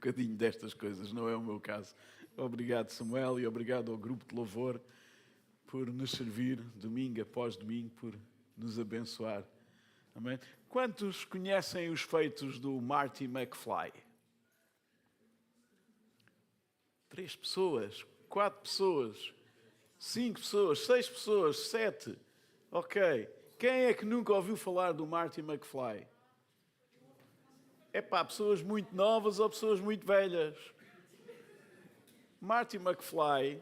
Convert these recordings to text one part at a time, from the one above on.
bocadinho destas coisas, não é o meu caso. Obrigado, Samuel, e obrigado ao grupo de louvor por nos servir domingo após domingo, por nos abençoar. Amém? Quantos conhecem os feitos do Marty McFly? 3 pessoas, 4 pessoas, 5 pessoas, 6 pessoas, 7. Ok. Quem é que nunca ouviu falar do Marty McFly? Pessoas muito novas ou pessoas muito velhas? Marty McFly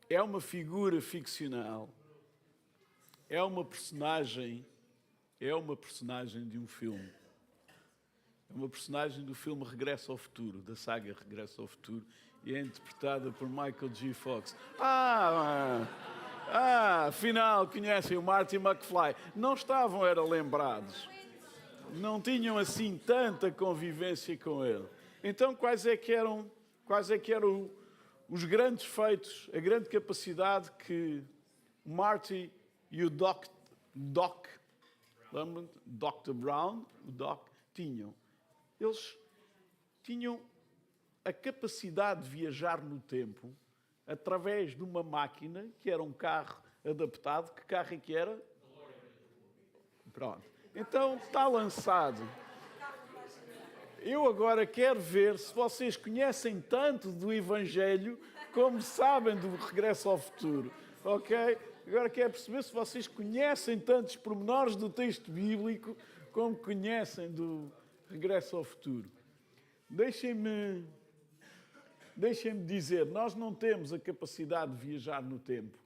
é uma figura ficcional, é uma personagem de um filme. É uma personagem do filme Regresso ao Futuro, da saga Regresso ao Futuro, e é interpretada por Michael J. Fox. Afinal, conhecem o Marty McFly. Não estavam, lembrados. Não tinham assim tanta convivência com ele. Então, quais é que eram os grandes feitos, a grande capacidade que o Marty e o Dr. Brown, o Doc, tinham? Eles tinham a capacidade de viajar no tempo através de uma máquina que era um carro adaptado. Que carro é que era? Pronto. Então está lançado. Eu agora quero ver se vocês conhecem tanto do Evangelho como sabem do Regresso ao Futuro. Ok? Agora quero perceber se vocês conhecem tantos pormenores do texto bíblico como conhecem do Regresso ao Futuro. Deixem-me dizer, nós não temos a capacidade de viajar no tempo,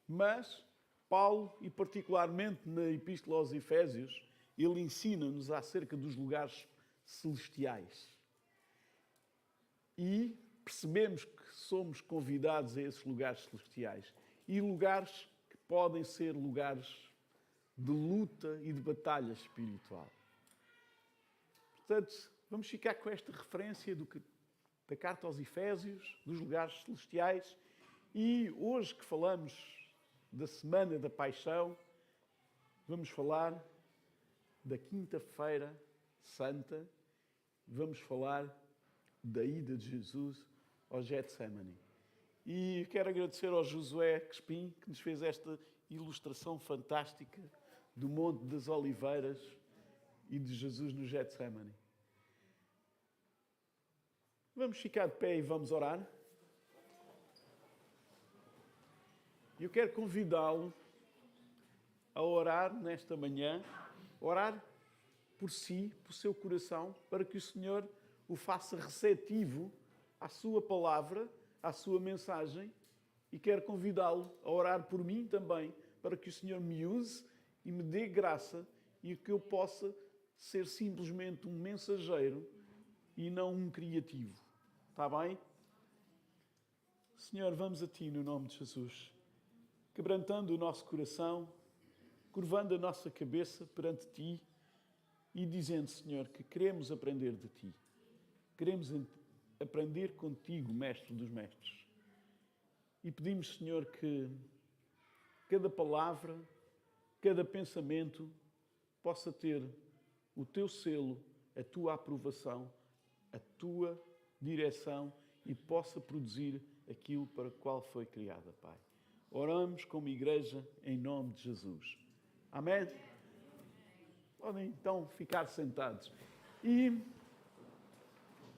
mas Paulo, e particularmente na Epístola aos Efésios, ele ensina-nos acerca dos lugares celestiais. E percebemos que somos convidados a esses lugares celestiais. E lugares que podem ser lugares de luta e de batalha espiritual. Portanto, vamos ficar com esta referência da carta aos Efésios, dos lugares celestiais. E hoje que falamos da Semana da Paixão, vamos falar da Quinta-feira Santa, vamos falar da ida de Jesus ao Getsemane. E quero agradecer ao Josué Crespim, que nos fez esta ilustração fantástica do Monte das Oliveiras e de Jesus no Getsemane. Vamos ficar de pé e vamos orar. Eu quero convidá-lo a orar nesta manhã, orar por si, por seu coração, para que o Senhor o faça receptivo à sua palavra, à sua mensagem, e quero convidá-lo a orar por mim também, para que o Senhor me use e me dê graça e que eu possa ser simplesmente um mensageiro e não um criativo. Está bem? Senhor, vamos a Ti no nome de Jesus, quebrantando o nosso coração, curvando a nossa cabeça perante Ti e dizendo, Senhor, que queremos aprender de Ti. Queremos aprender contigo, Mestre dos Mestres. E pedimos, Senhor, que cada palavra, cada pensamento possa ter o Teu selo, a Tua aprovação, a Tua direção e possa produzir aquilo para o qual foi criada, Pai. Oramos como igreja em nome de Jesus. Amém? Podem então ficar sentados. E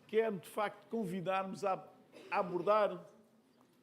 quero de facto convidar-nos a abordar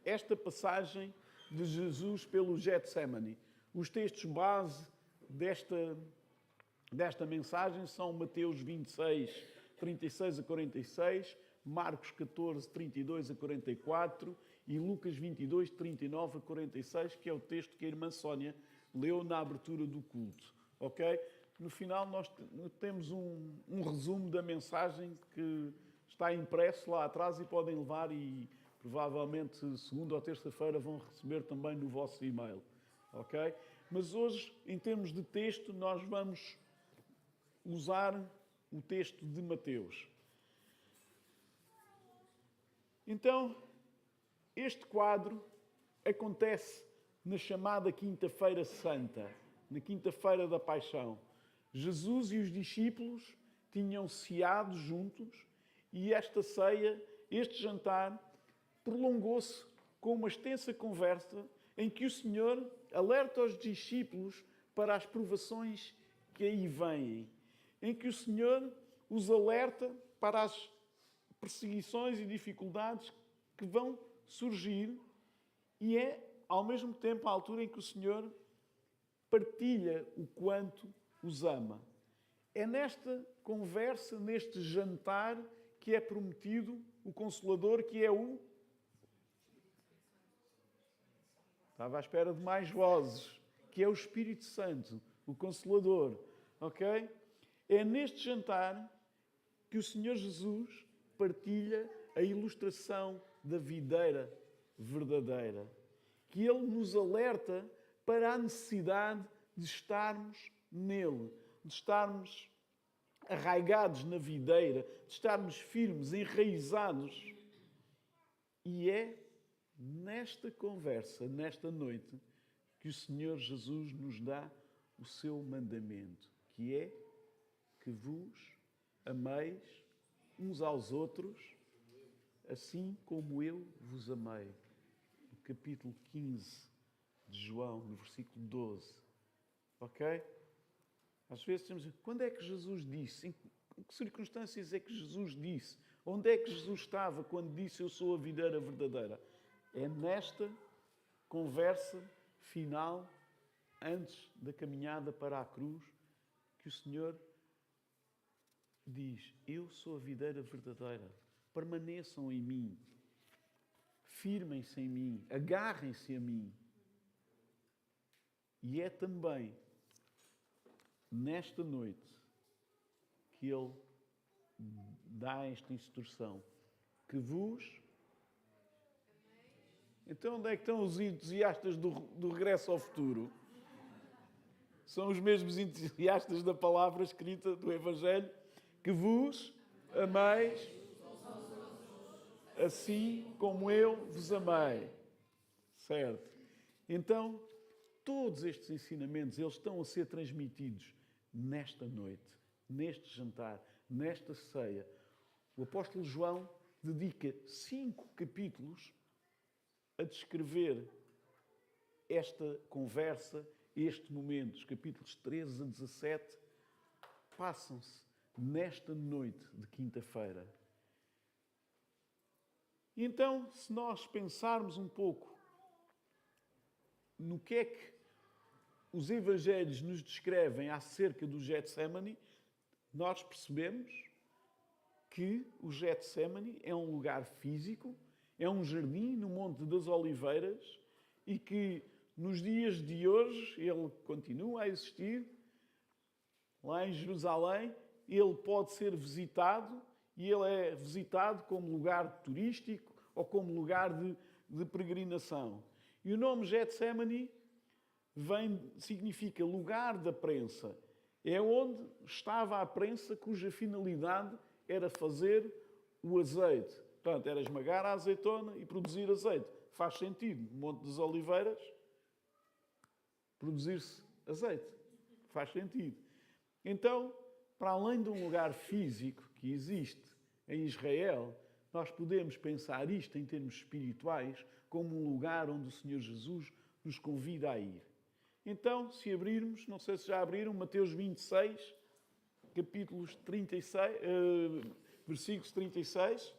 esta passagem de Jesus pelo Getsemane. Os textos base desta mensagem são Mateus 26, 36 a 46, Marcos 14, 32 a 44 e Lucas 22, 39 a 46, que é o texto que a irmã Sónia leu na abertura do culto. Ok? No final nós temos um resumo da mensagem que está impresso lá atrás e podem levar e provavelmente segunda ou terça-feira vão receber também no vosso e-mail. Ok? Mas hoje, em termos de texto, nós vamos usar o texto de Mateus. Então, este quadro acontece na chamada Quinta-feira Santa, na Quinta-feira da Paixão. Jesus e os discípulos tinham ceado juntos E esta ceia, este jantar, prolongou-se com uma extensa conversa em que o Senhor alerta os discípulos para as provações que aí vêm, em que o Senhor os alerta para as perseguições e dificuldades que vão surgir, e é, ao mesmo tempo, a altura em que o Senhor partilha o quanto os ama. É nesta conversa, neste jantar, que é prometido o Consolador, que é o... Estava à espera de mais vozes. Que é o Espírito Santo, o Consolador. Ok? É neste jantar que o Senhor Jesus partilha a ilustração da videira verdadeira. Que Ele nos alerta para a necessidade de estarmos nele, de estarmos arraigados na videira, de estarmos firmes, enraizados. E é nesta conversa, nesta noite, que o Senhor Jesus nos dá o seu mandamento, que é que vos ameis uns aos outros, assim como eu vos amei. No capítulo 15 de João, no versículo 12. Ok? Às vezes temos a dizer, quando é que Jesus disse? Em que circunstâncias é que Jesus disse? Onde é que Jesus estava quando disse eu sou a videira verdadeira? É nesta conversa final, antes da caminhada para a cruz, que o Senhor diz, eu sou a videira verdadeira, permaneçam em mim, firmem-se em mim, agarrem-se a mim. E é também nesta noite que Ele dá esta instrução, que vos... Então onde é que estão os entusiastas do regresso ao futuro? São os mesmos entusiastas da palavra escrita do Evangelho, que vos ameis assim como eu vos amei. Certo? Então, todos estes ensinamentos, eles estão a ser transmitidos nesta noite, neste jantar, nesta ceia. O apóstolo João dedica 5 capítulos a descrever esta conversa, este momento. Os capítulos 13 a 17 passam-se nesta noite de quinta-feira. E então, se nós pensarmos um pouco no que é que os evangelhos nos descrevem acerca do Getsemane, nós percebemos que o Getsemane é um lugar físico, é um jardim no Monte das Oliveiras e que nos dias de hoje ele continua a existir. Lá em Jerusalém, ele pode ser visitado e ele é visitado como lugar turístico ou como lugar de peregrinação. E o nome Getsemane significa lugar da prensa. É onde estava a prensa cuja finalidade era fazer o azeite. Portanto, era esmagar a azeitona e produzir azeite. Faz sentido, no Monte das Oliveiras, produzir-se azeite. Faz sentido. Então, para além de um lugar físico que existe em Israel, nós podemos pensar isto em termos espirituais como um lugar onde o Senhor Jesus nos convida a ir. Então, se abrirmos, não sei se já abriram, Mateus 26, capítulos 36, versículos 36.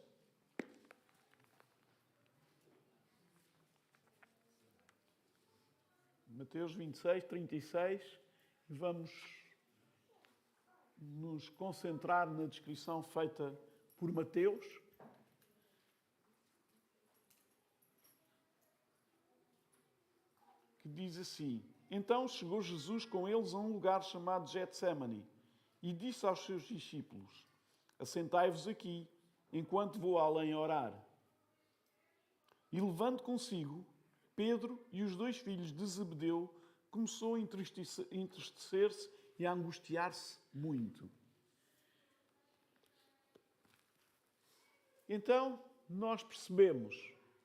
Mateus 26, 36. E vamos nos concentrar na descrição feita por Mateus. Que diz assim: Então chegou Jesus com eles a um lugar chamado Getsemane e disse aos seus discípulos: Assentai-vos aqui, enquanto vou além orar. E levando consigo Pedro e os 2 filhos de Zebedeu, começou a entristecer-se e a angustiar-se muito. Então, nós percebemos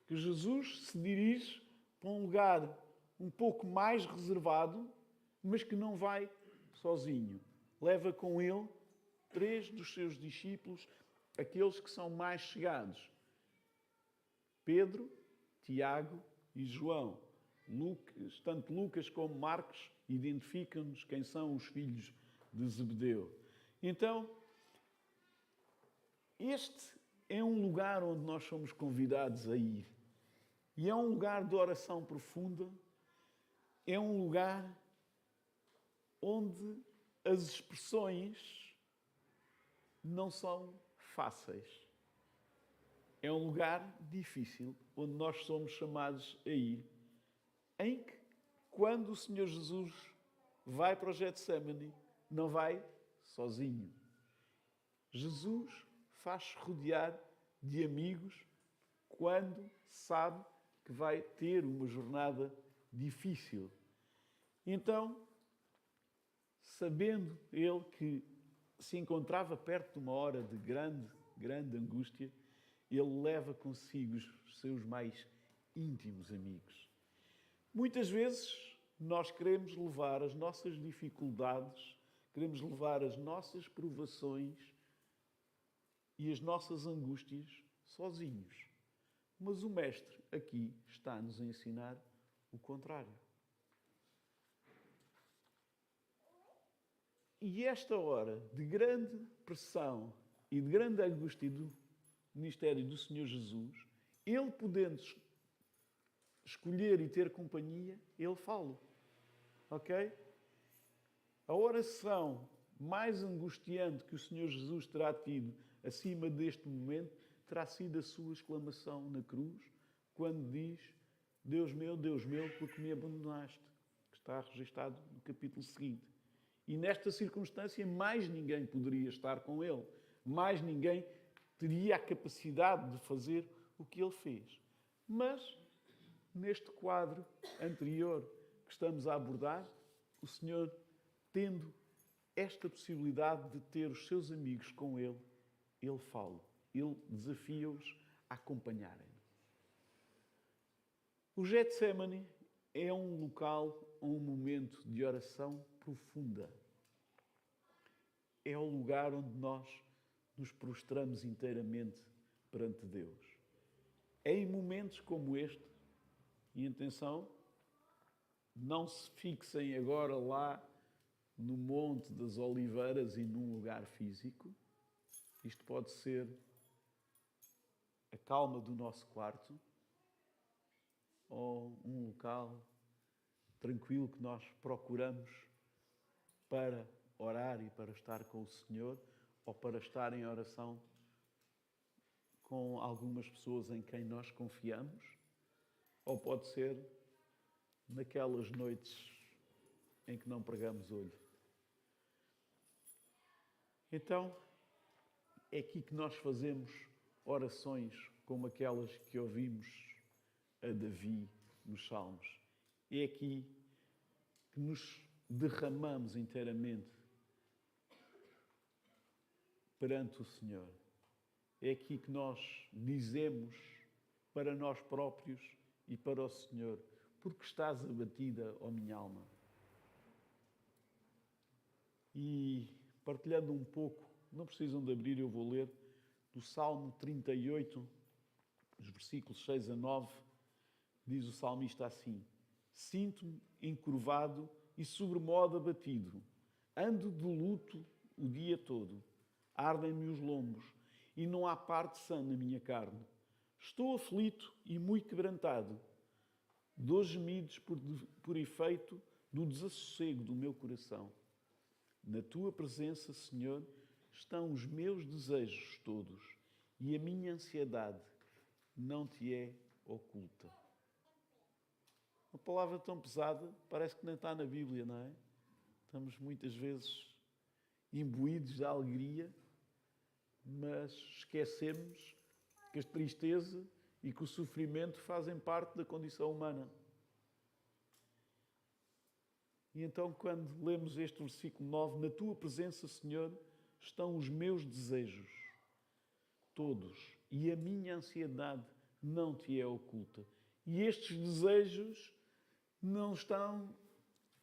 que Jesus se dirige para um lugar um pouco mais reservado, mas que não vai sozinho. Leva com ele 3 dos seus discípulos aqueles que são mais chegados. Pedro, Tiago e João. Tanto Lucas como Marcos identificam-nos quem são os filhos de Zebedeu. Então, este é um lugar onde nós somos convidados a ir. E é um lugar de oração profunda. É um lugar onde as expressões não são fáceis. É um lugar difícil, onde nós somos chamados a ir, em que, quando o Senhor Jesus vai para o Getsemane, não vai sozinho. Jesus faz-se rodear de amigos quando sabe que vai ter uma jornada difícil. Então, sabendo ele que se encontrava perto de uma hora de grande angústia, ele leva consigo os seus mais íntimos amigos. Muitas vezes nós queremos levar as nossas dificuldades, queremos levar as nossas provações e as nossas angústias sozinhos. Mas o Mestre aqui está-nos a ensinar o contrário. E esta hora de grande pressão e de grande angústia do ministério do Senhor Jesus, Ele podendo escolher e ter companhia, Ele fala. Ok? A oração mais angustiante que o Senhor Jesus terá tido acima deste momento terá sido a sua exclamação na cruz, quando diz: Deus meu, porque me abandonaste? Que está registado no capítulo seguinte. E nesta circunstância, mais ninguém poderia estar com ele. Mais ninguém teria a capacidade de fazer o que ele fez. Mas, neste quadro anterior que estamos a abordar, o Senhor, tendo esta possibilidade de ter os seus amigos com ele, ele fala. Ele desafia-os a acompanharem. O Getsemane é um local, um momento de oração profunda. É o lugar onde nós nos prostramos inteiramente perante Deus. É em momentos como este, e atenção, não se fixem agora lá no Monte das Oliveiras e num lugar físico. Isto pode ser a calma do nosso quarto, ou um local tranquilo que nós procuramos para orar e para estar com o Senhor, ou para estar em oração com algumas pessoas em quem nós confiamos, ou pode ser naquelas noites em que não pregamos olho. Então, é aqui que nós fazemos orações como aquelas que ouvimos a Davi nos Salmos. É aqui que nos derramamos inteiramente perante o Senhor. É aqui que nós dizemos para nós próprios e para o Senhor: porque estás abatida, ó minha alma. E partilhando um pouco, não precisam de abrir, eu vou ler, do Salmo 38, os versículos 6 a 9, diz o salmista assim: sinto-me encurvado e sobremodo abatido, ando de luto o dia todo, ardem-me os lombos e não há parte sã na minha carne. Estou aflito e muito quebrantado, dou gemidos por efeito do desassossego do meu coração. Na tua presença, Senhor, estão os meus desejos todos e a minha ansiedade não te é oculta. Uma palavra tão pesada, parece que nem está na Bíblia, não é? Estamos muitas vezes imbuídos de alegria, mas esquecemos que a tristeza e que o sofrimento fazem parte da condição humana. E então, quando lemos este versículo 9, na tua presença, Senhor, estão os meus desejos, todos, e a minha ansiedade não te é oculta. E estes desejos não estão,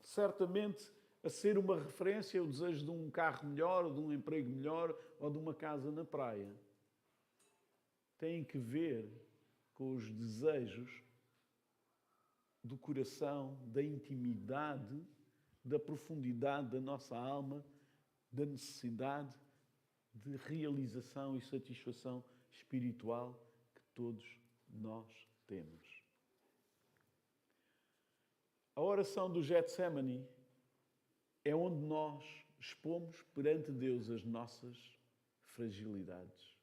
certamente, a ser uma referência ao desejo de um carro melhor, ou de um emprego melhor, ou de uma casa na praia. têm que ver com os desejos do coração, da intimidade, da profundidade da nossa alma, da necessidade de realização e satisfação espiritual que todos nós temos. A oração do Getsemane é onde nós expomos perante Deus as nossas fragilidades.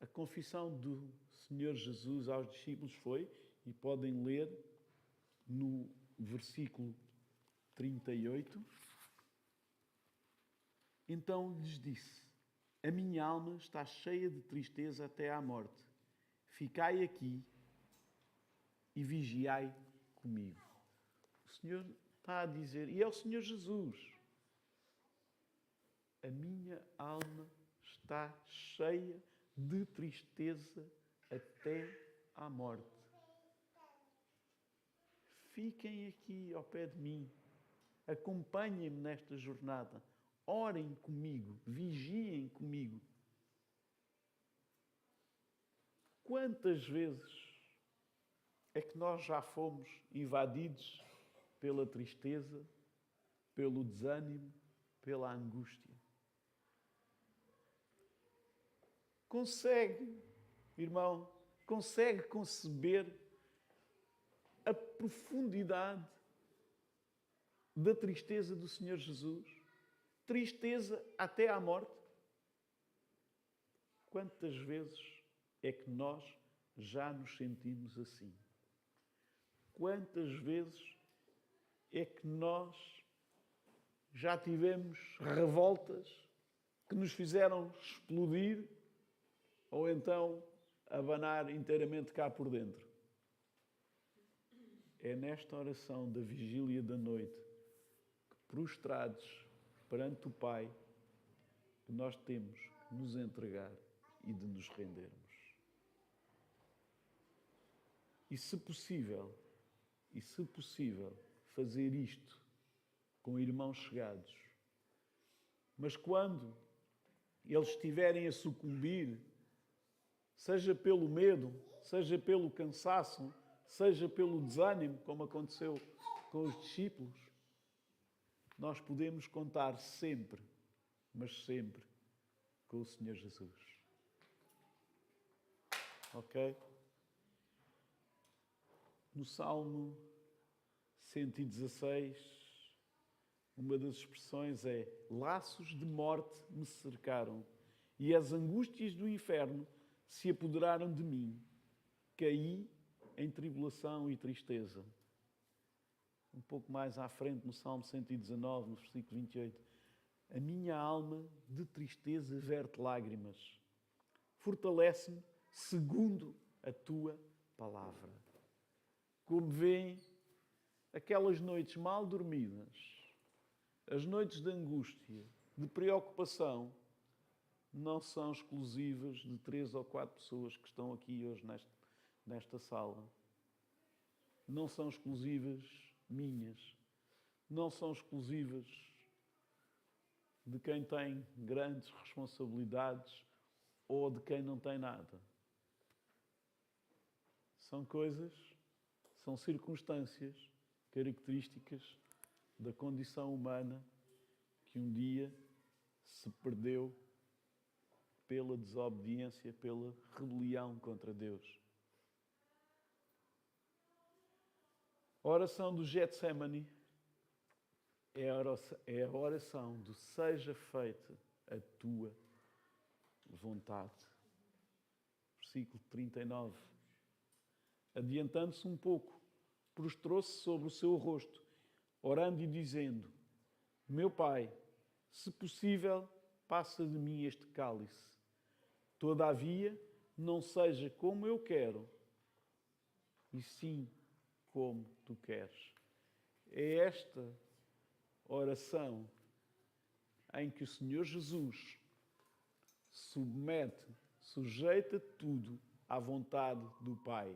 A confissão do Senhor Jesus aos discípulos foi, e podem ler no versículo 38, então lhes disse: a minha alma está cheia de tristeza até à morte. Ficai aqui e vigiai comigo. O Senhor está a dizer, e é o Senhor Jesus: a minha alma está cheia de tristeza até à morte. Fiquem aqui ao pé de mim, acompanhem-me nesta jornada, orem comigo, vigiem comigo. Quantas vezes é que nós já fomos invadidos pela tristeza, pelo desânimo, pela angústia? Consegue, irmão, consegue conceber a profundidade da tristeza do Senhor Jesus? Tristeza até à morte? Quantas vezes é que nós já nos sentimos assim? Quantas vezes é que nós já tivemos revoltas que nos fizeram explodir ou então abanar inteiramente cá por dentro? É nesta oração da vigília da noite que, prostrados perante o Pai, que nós temos que nos entregar e de nos rendermos. E se possível, fazer isto com irmãos chegados, mas quando eles estiverem a sucumbir, seja pelo medo, seja pelo cansaço, seja pelo desânimo, como aconteceu com os discípulos, nós podemos contar sempre, mas sempre, com o Senhor Jesus. Ok? No Salmo 116, uma das expressões é: laços de morte me cercaram e as angústias do inferno se apoderaram de mim. Caí em tribulação e tristeza. Um pouco mais à frente, no Salmo 119, no versículo 28, a minha alma de tristeza verte lágrimas. Fortalece-me segundo a tua palavra. Como veem, aquelas noites mal dormidas, as noites de angústia, de preocupação, não são exclusivas de 3 ou 4 pessoas que estão aqui hoje nesta sala. Não são exclusivas minhas. Não são exclusivas de quem tem grandes responsabilidades ou de quem não tem nada. São coisas, são circunstâncias, características da condição humana que um dia se perdeu pela desobediência, pela rebelião contra Deus. A oração do Getsemane é a oração do seja feita a tua vontade. Versículo 39. Adiantando-se um pouco, prostrou-se sobre o seu rosto, orando e dizendo: meu Pai, se possível, passa de mim este cálice. Todavia, não seja como eu quero, e sim como tu queres. É esta oração em que o Senhor Jesus submete, sujeita tudo à vontade do Pai.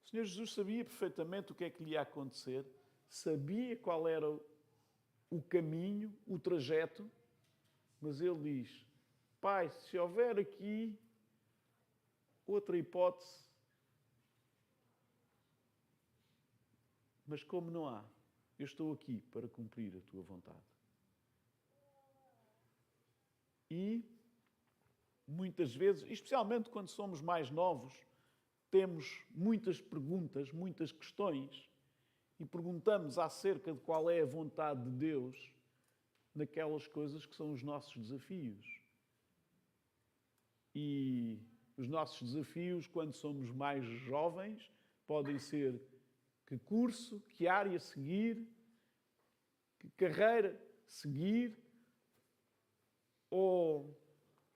O Senhor Jesus sabia perfeitamente o que é que lhe ia acontecer, sabia qual era o caminho, o trajeto, mas Ele diz: Pai, se houver aqui outra hipótese, mas como não há, eu estou aqui para cumprir a tua vontade. E muitas vezes, especialmente quando somos mais novos, temos muitas perguntas, muitas questões e perguntamos acerca de qual é a vontade de Deus naquelas coisas que são os nossos desafios. E os nossos desafios, quando somos mais jovens, podem ser que curso, que área seguir, que carreira seguir, ou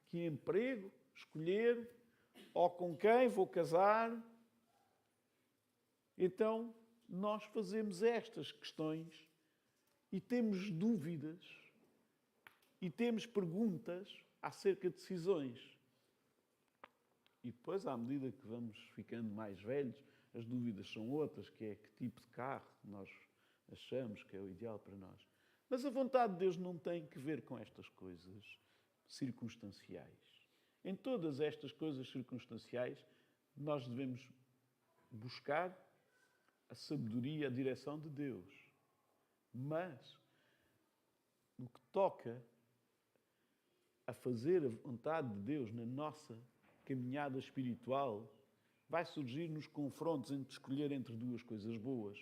que emprego escolher, ou com quem vou casar. Então, nós fazemos estas questões e temos dúvidas e temos perguntas acerca de decisões. E depois, à medida que vamos ficando mais velhos, as dúvidas são outras, que é que tipo de carro nós achamos que é o ideal para nós. Mas a vontade de Deus não tem que ver com estas coisas circunstanciais. Em todas estas coisas circunstanciais, nós devemos buscar a sabedoria, a direção de Deus. Mas, no que toca a fazer a vontade de Deus na nossa caminhada espiritual, vai surgir nos confrontos entre escolher entre duas coisas boas,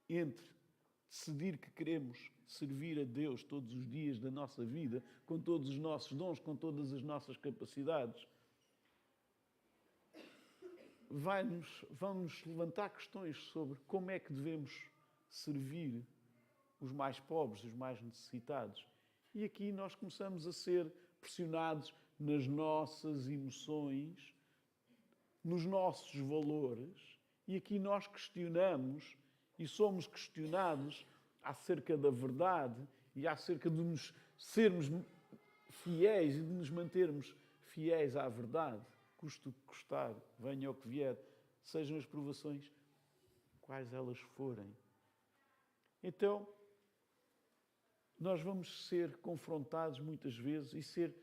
entre decidir que queremos servir a Deus todos os dias da nossa vida, com todos os nossos dons, com todas as nossas capacidades. Vão-nos levantar questões sobre como é que devemos servir os mais pobres, os mais necessitados. E aqui nós começamos a ser pressionados nas nossas emoções, nos nossos valores, e aqui nós questionamos e somos questionados acerca da verdade e acerca de nos sermos fiéis e de nos mantermos fiéis à verdade, custe o que custar, venha o que vier, sejam as provações quais elas forem. Então, nós vamos ser confrontados muitas vezes e ser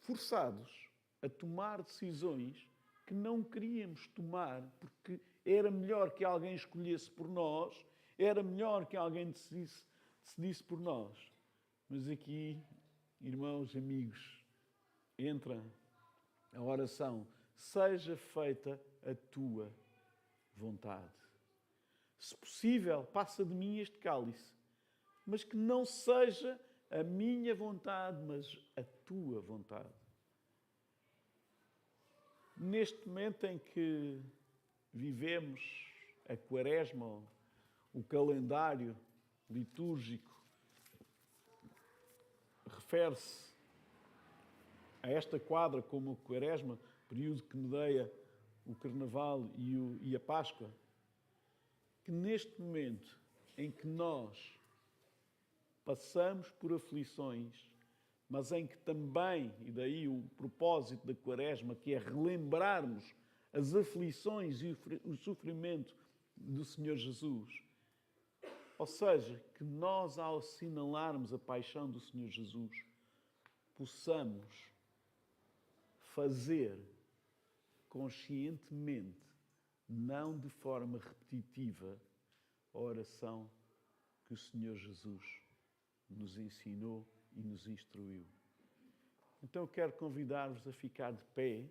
forçados a tomar decisões que não queríamos tomar, porque era melhor que alguém escolhesse por nós, era melhor que alguém decidisse por nós. Mas aqui, irmãos, amigos, entra a oração: seja feita a tua vontade. Se possível, passa de mim este cálice, mas que não seja a minha vontade, mas a tua vontade. Neste momento em que vivemos a Quaresma, o calendário litúrgico refere-se a esta quadra como a Quaresma, período que medeia o Carnaval e a Páscoa, que neste momento em que nós passamos por aflições, mas em que também, e daí o propósito da Quaresma, que é relembrarmos as aflições e o sofrimento do Senhor Jesus. Ou seja, que nós, ao assinalarmos a paixão do Senhor Jesus, possamos fazer conscientemente, não de forma repetitiva, a oração que o Senhor Jesus nos ensinou e nos instruiu. Então eu quero convidar-vos a ficar de pé.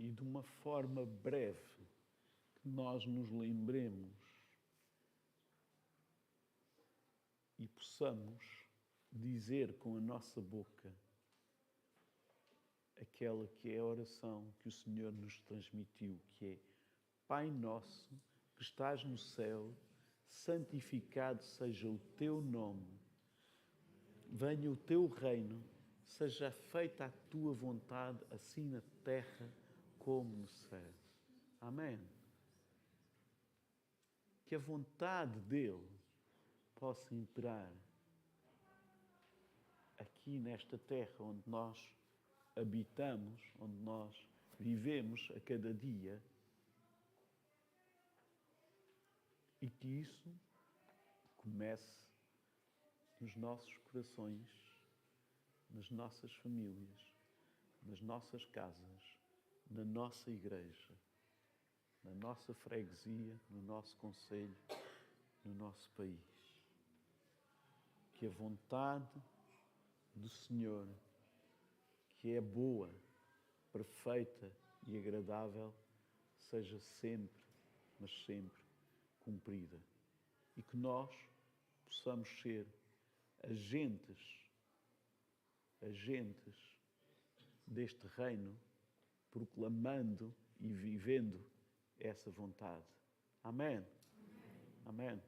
E de uma forma breve, que nós nos lembremos e possamos dizer com a nossa boca aquela que é a oração que o Senhor nos transmitiu, que é: Pai nosso que estás no céu, santificado seja o teu nome, venha o teu reino, seja feita a tua vontade, assim na terra como no céu. Amém. Que a vontade dele possa imperar aqui nesta terra onde nós habitamos, onde nós vivemos a cada dia, e que isso comece nos nossos corações, nas nossas famílias, nas nossas casas, na nossa igreja, na nossa freguesia, no nosso concelho, no nosso país. Que a vontade do Senhor, que é boa, perfeita e agradável, seja sempre, mas sempre cumprida. E que nós possamos ser agentes deste reino, proclamando e vivendo essa vontade. Amém. Amém.